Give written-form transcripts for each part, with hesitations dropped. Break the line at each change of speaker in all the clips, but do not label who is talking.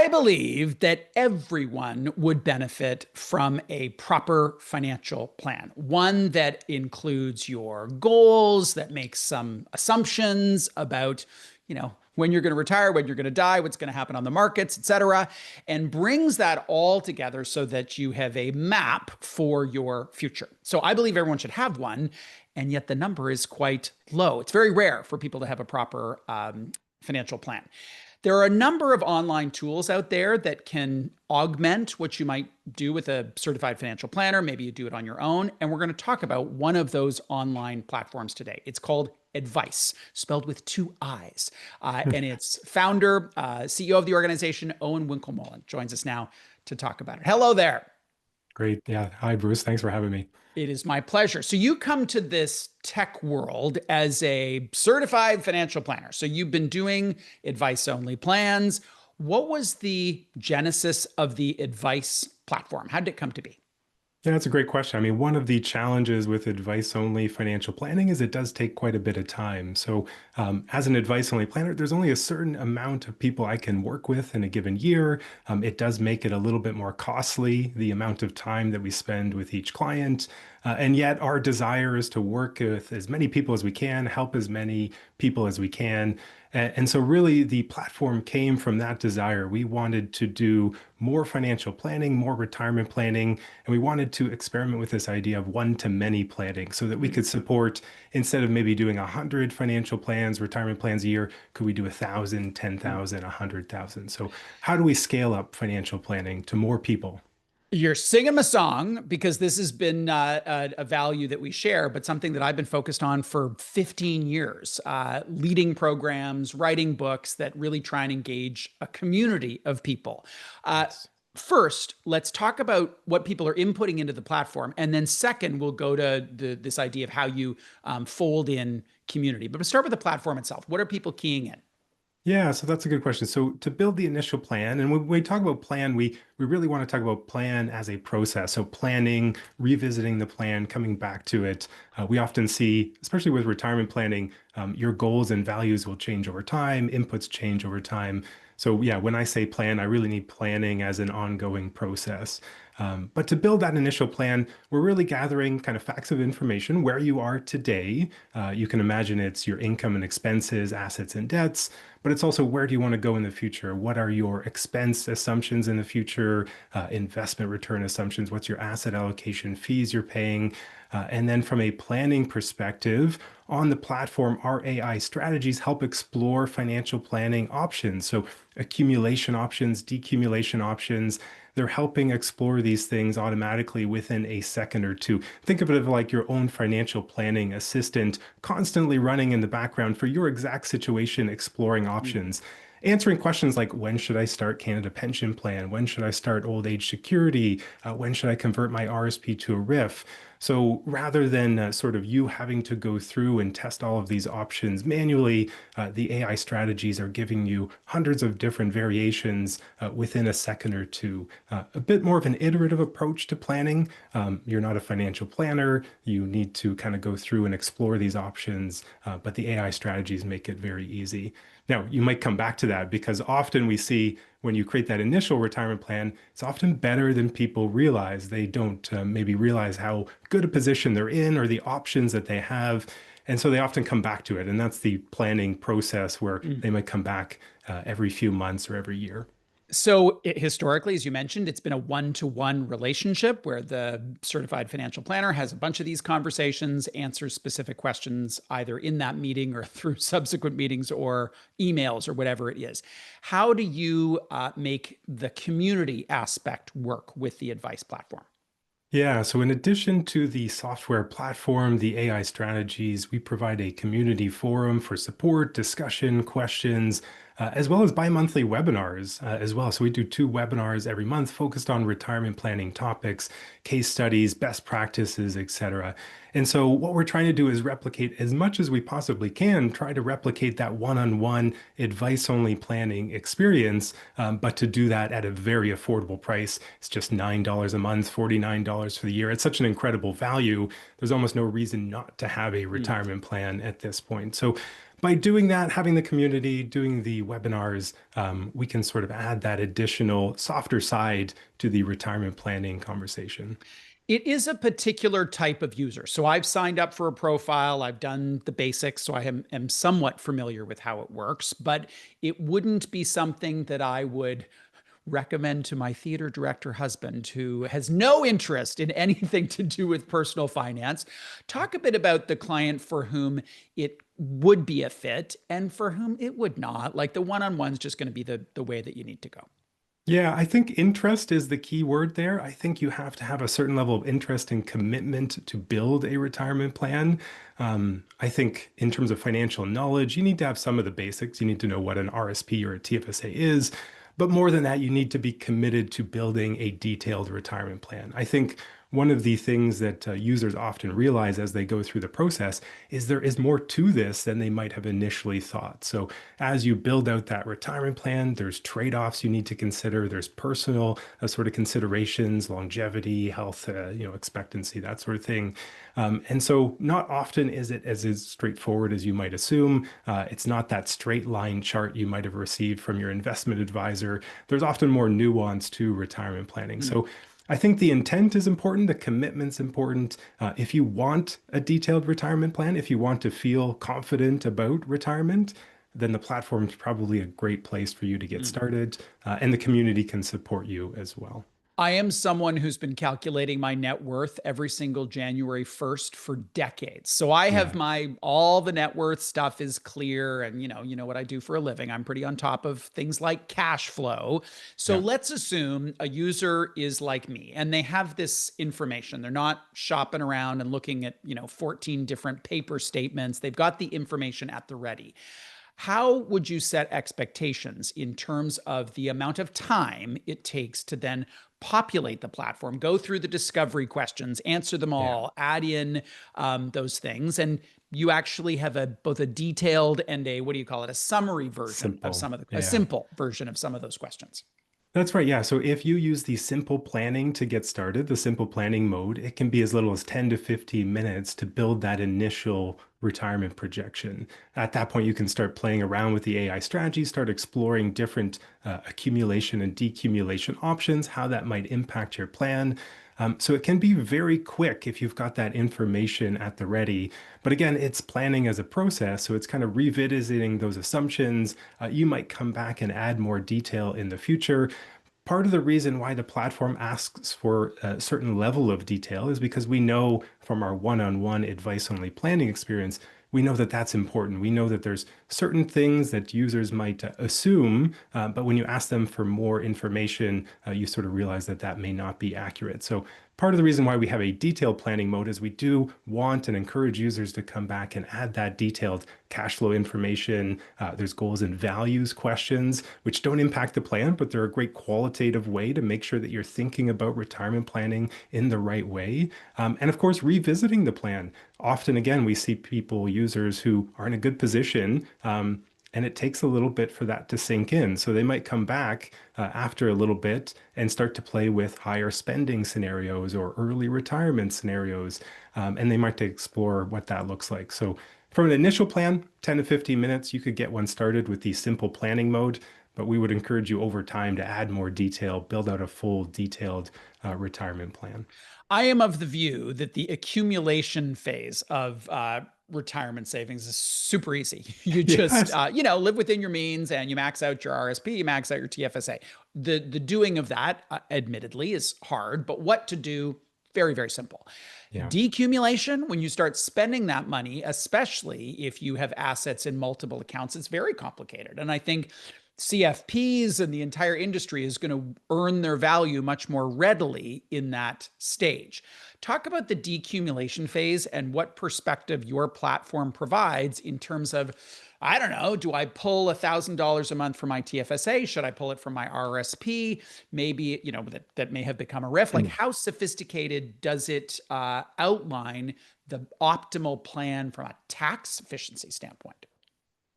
I believe that everyone would benefit from a proper financial plan, one that includes your goals, that makes some assumptions about, when you're going to retire, when you're going to die, what's going to happen on the markets, et cetera, and brings that all together so that you have a map for your future. So I believe everyone should have one, and yet the number is quite low. It's very rare for people to have a proper financial plan. There are a number of online tools out there that can augment what you might do with a certified financial planner. Maybe you do it on your own. And we're going to talk about one of those online platforms today. It's called Adviice, spelled with two I's. And its founder, CEO of the organization, Owen Winkelmolen, joins us now to talk about it. Hello there.
Great. Yeah. Hi, Bruce. Thanks for having me.
It is my pleasure. So you come to this tech world as a certified financial planner. So you've been doing advice-only plans. What was the genesis of the Adviice platform? How did it come to be?
Yeah, that's a great question. I mean, one of the challenges with advice-only financial planning is it does take quite a bit of time. So as an advice-only planner, there's only a certain amount of people I can work with in a given year. It does make it a little bit more costly, the amount of time that we spend with each client. And yet our desire is to work with as many people as we can, help as many people as we can. And so really the platform came from that desire. We wanted to do more financial planning, more retirement planning, and we wanted to experiment with this idea of one-to-many planning so that we could support, instead of maybe doing 100 financial plans, retirement plans a year, could we do 1,000, 10,000, 100,000? So how do we scale up financial planning to more people?
You're singing a song because this has been a value that we share, but something that I've been focused on for 15 years, leading programs, writing books that really try and engage a community of people.
Yes.
First, let's talk about what people are inputting into the platform. And then second, we'll go to this idea of how you fold in community. But we'll start with the platform itself. What are people keying in?
Yeah, so that's a good question. So to build the initial plan, and when we talk about plan, we really want to talk about plan as a process. So planning, revisiting the plan, coming back to it. We often see, especially with retirement planning, your goals and values will change over time, inputs change over time. So yeah, when I say plan, I really need planning as an ongoing process. But to build that initial plan, we're really gathering kind of facts of information where you are today. You can imagine it's your income and expenses, assets and debts, but it's also where do you want to go in the future? What are your expense assumptions in the future, investment return assumptions? What's your asset allocation, fees you're paying? And then from a planning perspective, on the platform, our AI strategies help explore financial planning options. So accumulation options, decumulation options, they're helping explore these things automatically within a second or two. Think of it like your own financial planning assistant constantly running in the background for your exact situation, exploring options. Answering questions like, when should I start Canada Pension Plan? When should I start old age security? When should I convert my RSP to a RRIF? So rather than sort of you having to go through and test all of these options manually, the AI strategies are giving you hundreds of different variations within a second or two. A bit more of an iterative approach to planning. You're not a financial planner. You need to kind of go through and explore these options, but the AI strategies make it very easy. Now, you might come back to that because often we see when you create that initial retirement plan, it's often better than people realize. They don't maybe realize how good a position they're in or the options that they have. And so they often come back to it. And that's the planning process where they might come back every few months or every year.
So historically, as you mentioned, it's been a one-to-one relationship where the certified financial planner has a bunch of these conversations, answers specific questions either in that meeting or through subsequent meetings or emails or whatever it is. How do you make the community aspect work with the Adviice platform?
Yeah, so in addition to the software platform, the AI strategies, we provide a community forum for support, discussion, questions, as well as bi-monthly webinars as well. So we do 2 webinars every month focused on retirement planning topics, case studies, best practices, etc. And so what we're trying to do is replicate as much as we possibly can, try to replicate that one-on-one advice-only planning experience, but to do that at a very affordable price. It's just $9 a month, $49 for the year. It's such an incredible value. There's almost no reason not to have a retirement plan at this point. So by doing that, having the community, doing the webinars, we can sort of add that additional softer side to the retirement planning conversation.
It is a particular type of user. So I've signed up for a profile. I've done the basics. So I am somewhat familiar with how it works, but it wouldn't be something that I would recommend to my theater director husband who has no interest in anything to do with personal finance. Talk a bit about the client for whom it would be a fit and for whom it would not. Like the one-on-one's just going to be the way that you need to go.
Yeah, I think interest is the key word there. I think you have to have a certain level of interest and commitment to build a retirement plan. I think in terms of financial knowledge, you need to have some of the basics. You need to know what an RSP or a TFSA is. But more than that, you need to be committed to building a detailed retirement plan. I think one of the things that users often realize as they go through the process is there is more to this than they might have initially thought. So as you build out that retirement plan, there's trade-offs you need to consider. There's personal sort of considerations, longevity, health, expectancy, that sort of thing. And so not often is it as straightforward as you might assume. It's not that straight line chart you might have received from your investment advisor. There's often more nuance to retirement planning. So I think the intent is important, the commitment's important. If you want a detailed retirement plan, if you want to feel confident about retirement, then the platform is probably a great place for you to get started, and the community can support you as well.
I am someone who's been calculating my net worth every single January 1st for decades. So I have
Yeah,
all the net worth stuff is clear and you know what I do for a living. I'm pretty on top of things like cash flow. So
yeah.
let's assume a user is like me and they have this information. They're not shopping around and looking at, 14 different paper statements. They've got the information at the ready. How would you set expectations in terms of the amount of time it takes to then populate the platform, go through the discovery questions, answer them
Yeah.
all, add in those things, and you actually have both a detailed and a, what do you call it, a summary version of
Simple.
a
Yeah.
simple version of some of those questions?
That's right. Yeah. So if you use the simple planning to get started, the simple planning mode, it can be as little as 10 to 15 minutes to build that initial retirement projection. At that point, you can start playing around with the AI strategy, start exploring different accumulation and decumulation options, how that might impact your plan. So it can be very quick if you've got that information at the ready. But again, it's planning as a process. So it's kind of revisiting those assumptions. You might come back and add more detail in the future. Part of the reason why the platform asks for a certain level of detail is because we know from our one-on-one advice-only planning experience, we know that that's important. We know that there's certain things that users might assume, but when you ask them for more information, you sort of realize that that may not be accurate. So part of the reason why we have a detailed planning mode is we do want and encourage users to come back and add that detailed cash flow information. There's goals and values questions, which don't impact the plan, but they're a great qualitative way to make sure that you're thinking about retirement planning in the right way. And of course, revisiting the plan. Often, again, we see people, users who are in a good position, and it takes a little bit for that to sink in. So they might come back after a little bit and start to play with higher spending scenarios or early retirement scenarios. And they might explore what that looks like. So from an initial plan, 10 to 15 minutes, you could get one started with the simple planning mode. But we would encourage you over time to add more detail, build out a full detailed retirement plan.
I am of the view that the accumulation phase of retirement savings is super easy. You just,
Yes.
live within your means and you max out your RSP, you max out your TFSA. The doing of that, admittedly, is hard, but what to do, very, very simple.
Yeah.
Decumulation, when you start spending that money, especially if you have assets in multiple accounts, it's very complicated. And I think CFPs and the entire industry is going to earn their value much more readily in that stage. Talk about the decumulation phase and what perspective your platform provides in terms of, I don't know, do I pull $1,000 a month from my TFSA? Should I pull it from my RSP? Maybe, that may have become a RIF. Like, how sophisticated does it outline the optimal plan from a tax efficiency standpoint?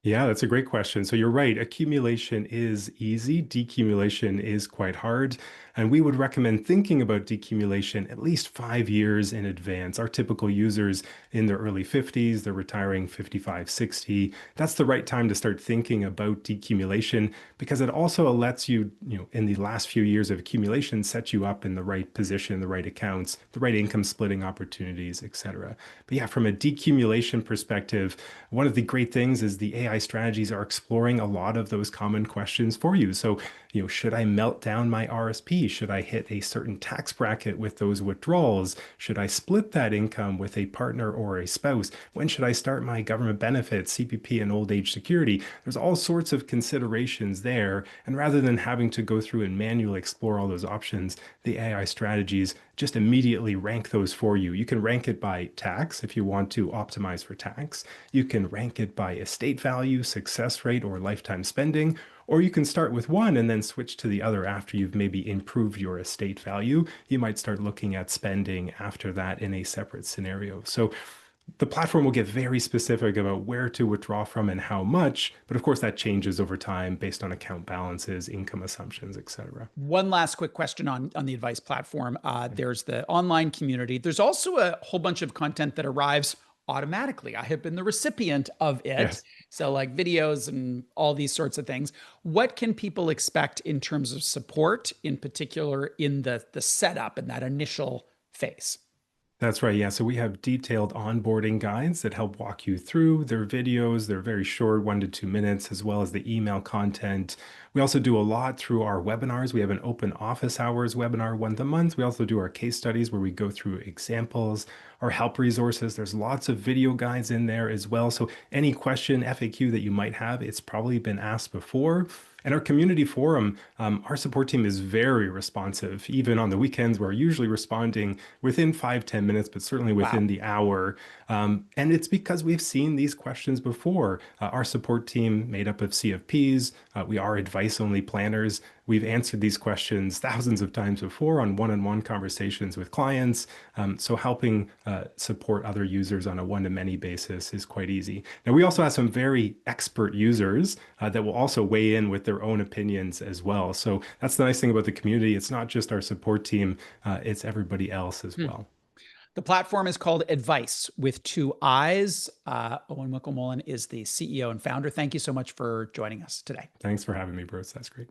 Yeah, that's a great question. So you're right. Accumulation is easy. Decumulation is quite hard. And we would recommend thinking about decumulation at least 5 years in advance. Our typical users in their early 50s, they're retiring 55, 60. That's the right time to start thinking about decumulation because it also lets you, in the last few years of accumulation, set you up in the right position, the right accounts, the right income splitting opportunities, etc. But yeah, from a decumulation perspective, one of the great things is the AI strategies are exploring a lot of those common questions for you. So, should I melt down my RSP? Should I hit a certain tax bracket with those withdrawals? Should I split that income with a partner or a spouse? When should I start my government benefits, CPP and old age security? There's all sorts of considerations there. And rather than having to go through and manually explore all those options, the AI strategies just immediately rank those for you. You can rank it by tax if you want to optimize for tax. You can rank it by estate value, success rate, or lifetime spending, or you can start with one and then switch to the other after you've maybe improved your estate value. You might start looking at spending after that in a separate scenario. So the platform will get very specific about where to withdraw from and how much, but of course that changes over time based on account balances, income assumptions, etc.
One last quick question on the Advice platform. There's the online community. There's also a whole bunch of content that arrives automatically. I have been the recipient of it.
Yes.
So, like videos and all these sorts of things. What can people expect in terms of support, in particular in the setup and that initial phase?
That's right. Yeah. So we have detailed onboarding guides that help walk you through their videos. They're very short, 1 to 2 minutes, as well as the email content. We also do a lot through our webinars. We have an open office hours webinar once a month. We also do our case studies where we go through examples, our help resources. There's lots of video guides in there as well. So any question, FAQ that you might have, it's probably been asked before. And our community forum, our support team is very responsive. Even on the weekends, we're usually responding within 5, 10 minutes, but certainly within
Wow.
the hour. And it's because we've seen these questions before. Our support team, made up of CFPs, we are advice-only planners. We've answered these questions thousands of times before on one-on-one conversations with clients. So helping support other users on a one-to-many basis is quite easy. Now, we also have some very expert users that will also weigh in with their own opinions as well. So that's the nice thing about the community. It's not just our support team, it's everybody else as well.
The platform is called Adviice with 2 I's. Owen Winkelmolen is the CEO and founder. Thank you so much for joining us today.
Thanks for having me, Bruce. That's great.